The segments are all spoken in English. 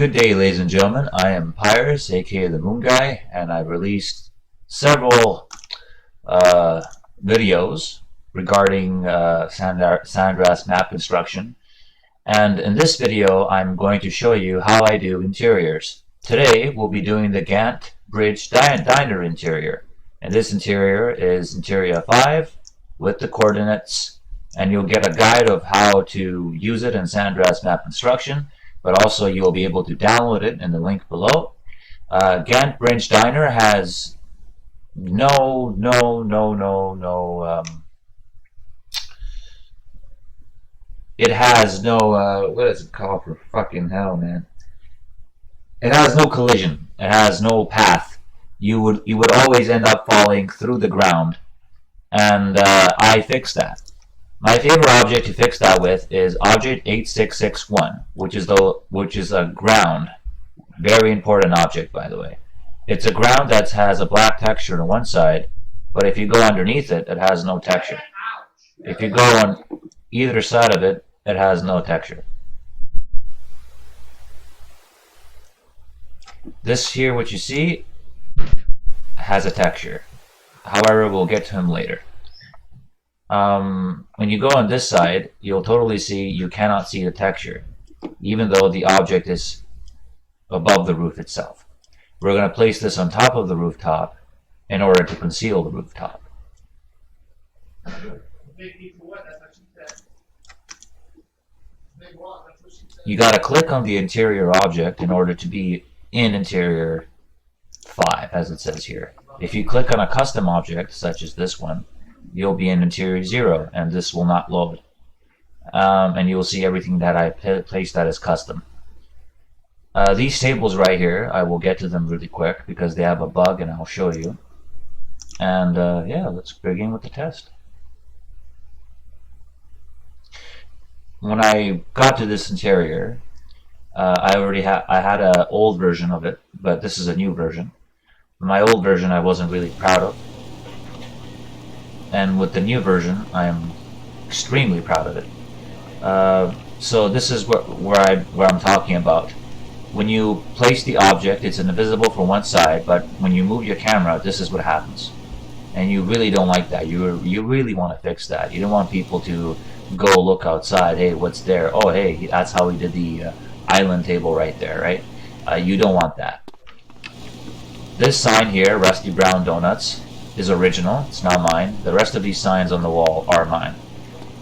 Good day, ladies and gentlemen. I am Pyrus, aka the Moon Guy, and I've released several videos regarding San Andreas map construction. And in this video, I'm going to show you how I do interiors. Today, we'll be doing the Gant Bridge Diner Interior. And this interior is Interior 5 with the coordinates, and you'll get a guide of how to use it in San Andreas map construction. But also you'll be able to download it in the link below. Gant Bridge Diner has it has no, what is it called, for fucking hell, man? It has no collision. It has no path. You would always end up falling through the ground, and I fixed that. My favorite object to fix that with is object 8661, which is a ground. Very important object, by the way. It's a ground that has a black texture on one side, but if you go underneath it, it has no texture. If you go on either side of it, it has no texture. This here, what you see, has a texture. However, we'll get to him later. When you go on this side, you'll totally see you cannot see the texture, even though the object is above the roof itself. We're going to place this on top of the rooftop in order to conceal the rooftop. You got to click on the interior object in order to be in Interior 5, as it says here. If you click on a custom object, such as this one, you'll be in Interior 0, and this will not load. And you'll see everything that I placed that is custom. These tables right here, I will get to them really quick because they have a bug, and I'll show you. And yeah, let's begin with the test. When I got to this interior, I had an old version of it, but this is a new version. My old version I wasn't really proud of. And with the new version, I am extremely proud of it. So this is where I'm talking about. When you place the object, it's invisible from one side, but when you move your camera, this is what happens. And you really don't like that. You really want to fix that. You don't want people to go look outside. Hey, what's there? Oh, hey, that's how we did the island table right there, right? You don't want that. This sign here, Rusty Brown Donuts, is original. It's not mine. The rest of these signs on the wall are mine.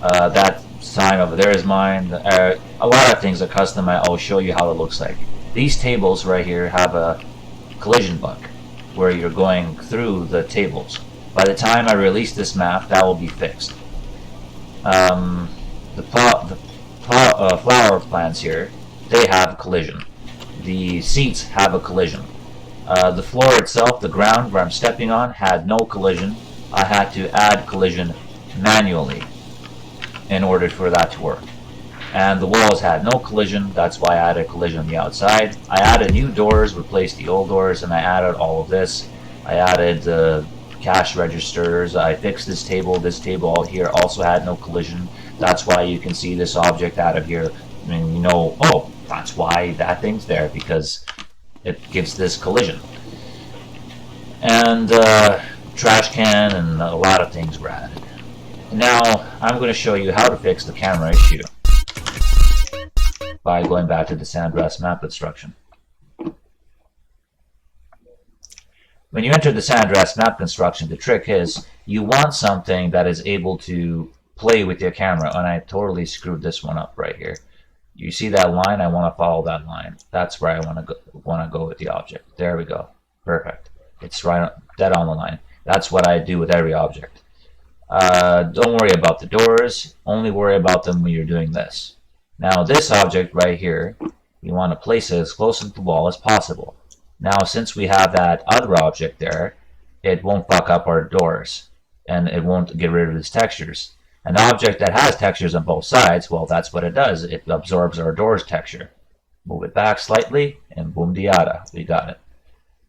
That sign over there is mine. A lot of things are custom. I'll show you how it looks like. These tables right here have a collision bug where you're going through the tables. By the time I release this map, that will be fixed. The flower plants here, they have collision. The seats have a collision. The floor itself, the ground where I'm stepping on, had no collision. I had to add collision manually in order for that to work. And the walls had no collision. That's why I added collision on the outside. I added new doors, replaced the old doors, and I added all of this. I added cash registers. I fixed this table. This table out here also had no collision. That's why you can see this object out of here. And you know, oh, that's why that thing's there, because it gives this collision. And trash can and a lot of things were added. Now I'm going to show you how to fix the camera issue by going back to the San Andreas map construction. When you enter the San Andreas map construction, the trick is you want something that is able to play with your camera, and I totally screwed this one up right here. You see that line? I want to follow that line. That's where I want to go with the object. There we go. Perfect. It's right dead on the line. That's what I do with every object. Don't worry about the doors. Only worry about them when you're doing this. Now this object right here, you want to place it as close to the wall as possible. Now since we have that other object there, it won't fuck up our doors, and it won't get rid of its textures. An object that has textures on both sides, well, that's what it does. It absorbs our door's texture. Move it back slightly, and boom diada, we got it.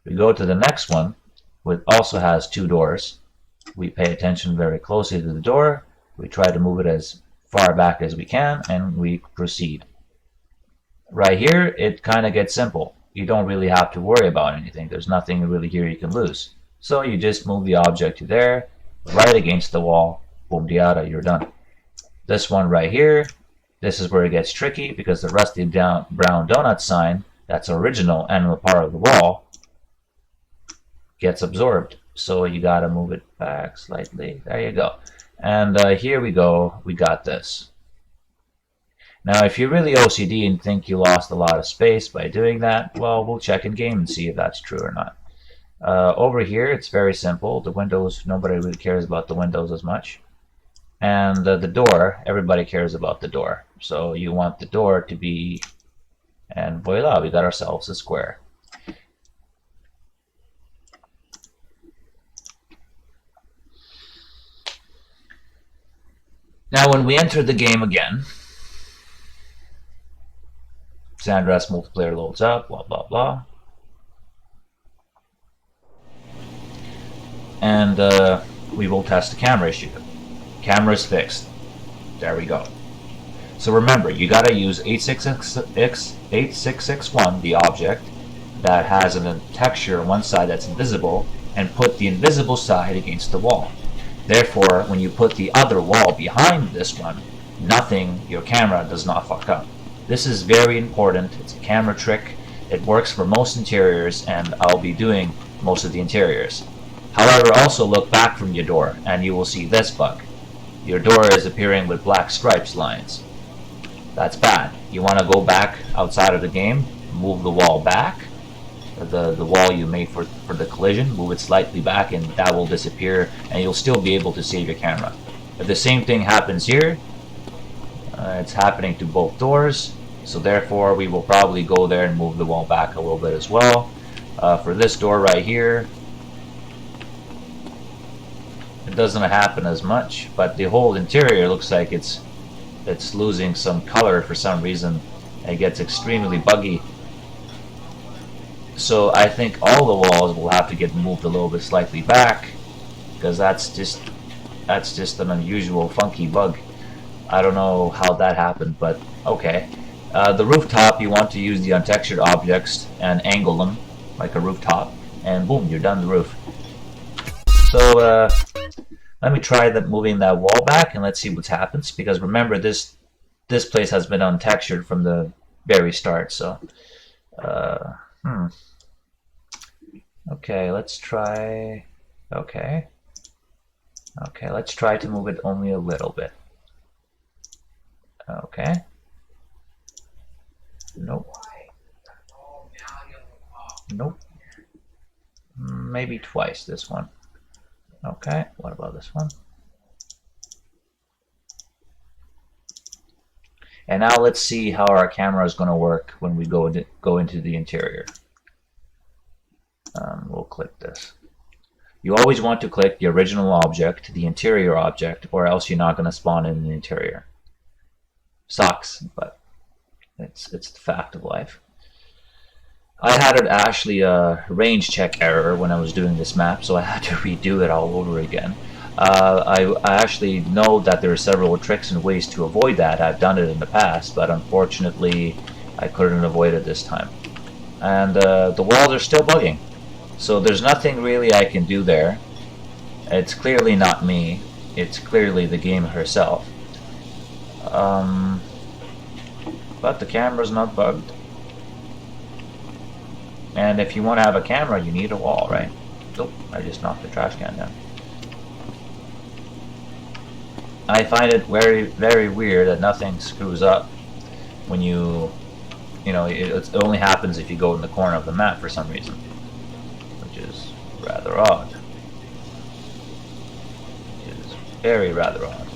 We go to the next one, which also has two doors. We pay attention very closely to the door. We try to move it as far back as we can, and we proceed. Right here, it kind of gets simple. You don't really have to worry about anything. There's nothing really here you can lose. So you just move the object to there, right against the wall, boom diada, you're done. This one right here, this is where it gets tricky because the rusty brown donut sign, that's original and a part of the wall, gets absorbed. So you gotta move it back slightly. There you go. And here we go, we got this. Now, if you're really OCD and think you lost a lot of space by doing that, well, we'll check in game and see if that's true or not. Over here, it's very simple. The windows, nobody really cares about the windows as much. And the door, everybody cares about the door. So you want the door to be, and voila, we got ourselves a square. Now, when we enter the game again, San Andreas multiplayer loads up, blah, blah, blah. And we will test the camera issue. Camera is fixed. There we go. So remember, you gotta use 8661, the object that has a texture on one side that's invisible, and put the invisible side against the wall. Therefore, when you put the other wall behind this one, your camera does not fuck up. This is very important. It's a camera trick. It works for most interiors, and I'll be doing most of the interiors. However, also look back from your door, and you will see this bug. Your door is appearing with black stripes lines. That's bad. You want to go back outside of the game, move the wall back, the wall you made for the collision, move it slightly back, and that will disappear, and you'll still be able to save your camera. If the same thing happens here, it's happening to both doors, so therefore we will probably go there and move the wall back a little bit as well. For this door right here, it doesn't happen as much, but the whole interior looks like it's losing some color for some reason. It gets extremely buggy. So I think all the walls will have to get moved a little bit slightly back, because that's just an unusual funky bug. I don't know how that happened, but okay. The rooftop, you want to use the untextured objects and angle them like a rooftop, and boom, you're done the roof. So let me try moving that wall back, and let's see what happens. Because remember, this place has been untextured from the very start. So, okay, let's try. Okay, let's try to move it only a little bit. Okay. Nope. Nope. Maybe twice this one. Okay, what about this one? And now let's see how our camera is going to work when we go into the interior. We'll click this. You always want to click the original object, the interior object, or else you're not going to spawn in the interior. Sucks, but it's the fact of life. I had actually a range check error when I was doing this map, so I had to redo it all over again. I actually know that there are several tricks and ways to avoid that. I've done it in the past, but unfortunately I couldn't avoid it this time. And the walls are still bugging, so there's nothing really I can do there. It's clearly not me, it's clearly the game herself. But the camera's not bugged. And if you want to have a camera, you need a wall, right? Nope, I just knocked the trash can down. I find it very, very weird that nothing screws up when you know, it only happens if you go in the corner of the map for some reason, which is rather odd. It is rather odd.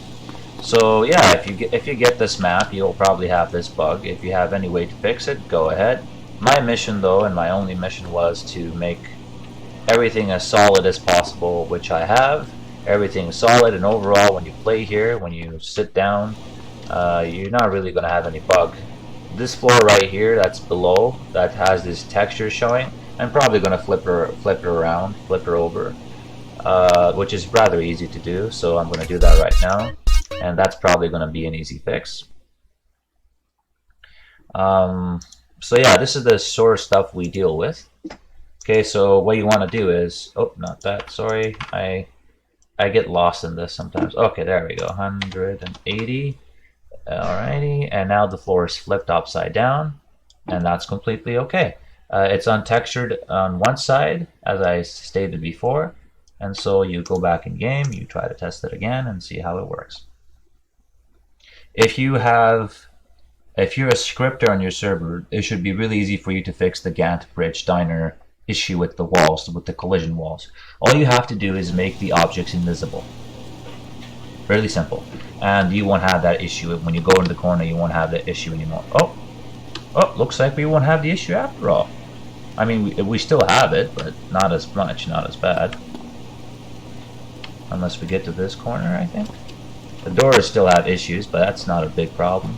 So yeah, if you get this map, you'll probably have this bug. If you have any way to fix it, go ahead. My mission, though, and my only mission, was to make everything as solid as possible, which I have. Everything is solid, and overall, when you play here, when you sit down, you're not really going to have any bug. This floor right here, that's below, that has this texture showing, I'm probably going to flip her around, flip her over, which is rather easy to do, so I'm going to do that right now, and that's probably going to be an easy fix. So yeah, this is the sort of stuff we deal with. Okay, so what you want to do is, oh, not that, sorry, I get lost in this sometimes. Okay, there we go, 180. Alrighty, and now the floor is flipped upside down, and that's completely okay. It's untextured on one side, as I stated before, and so you go back in game, you try to test it again, and see how it works. If you're a scripter on your server, it should be really easy for you to fix the Gant Bridge Diner issue with the walls, with the collision walls. All you have to do is make the objects invisible. Fairly simple. And you won't have that issue. When you go in the corner, you won't have that issue anymore. Oh, looks like we won't have the issue after all. I mean, we still have it, but not as much, not as bad. Unless we get to this corner, I think. The doors still have issues, but that's not a big problem.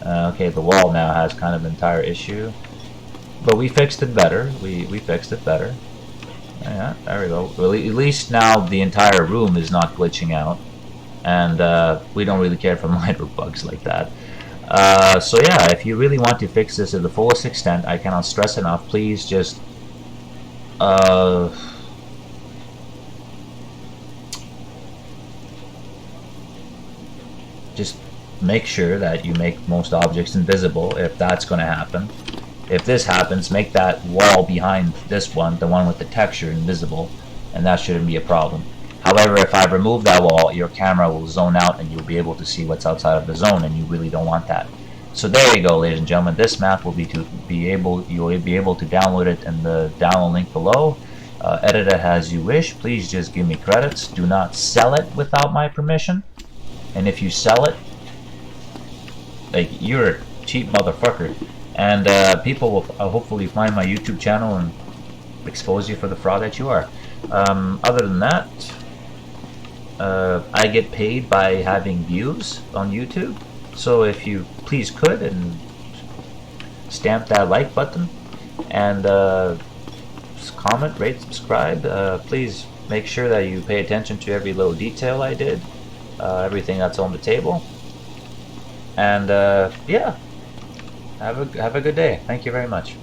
Okay, the wall now has kind of an entire issue. But we fixed it better. We fixed it better. Yeah, there we go. Well, at least now the entire room is not glitching out. And we don't really care for minor bugs like that. So yeah, if you really want to fix this to the fullest extent, I cannot stress enough, please just make sure that you make most objects invisible if that's going to happen. If this happens, make that wall behind this one, the one with the texture, invisible, and that shouldn't be a problem. However, if I remove that wall, your camera will zone out and you'll be able to see what's outside of the zone, and you really don't want that. So there you go, ladies and gentlemen. This map will you'll be able to download it in the download link below. Edit it as you wish. Please just give me credits. Do not sell it without my permission. And if you sell it, like, you're a cheap motherfucker. And people will hopefully find my YouTube channel and expose you for the fraud that you are. Other than that, I get paid by having views on YouTube. So if you please could and stamp that like button and comment, rate, subscribe. Please make sure that you pay attention to every little detail I did, everything that's on the table. And yeah, have a good day. Thank you very much.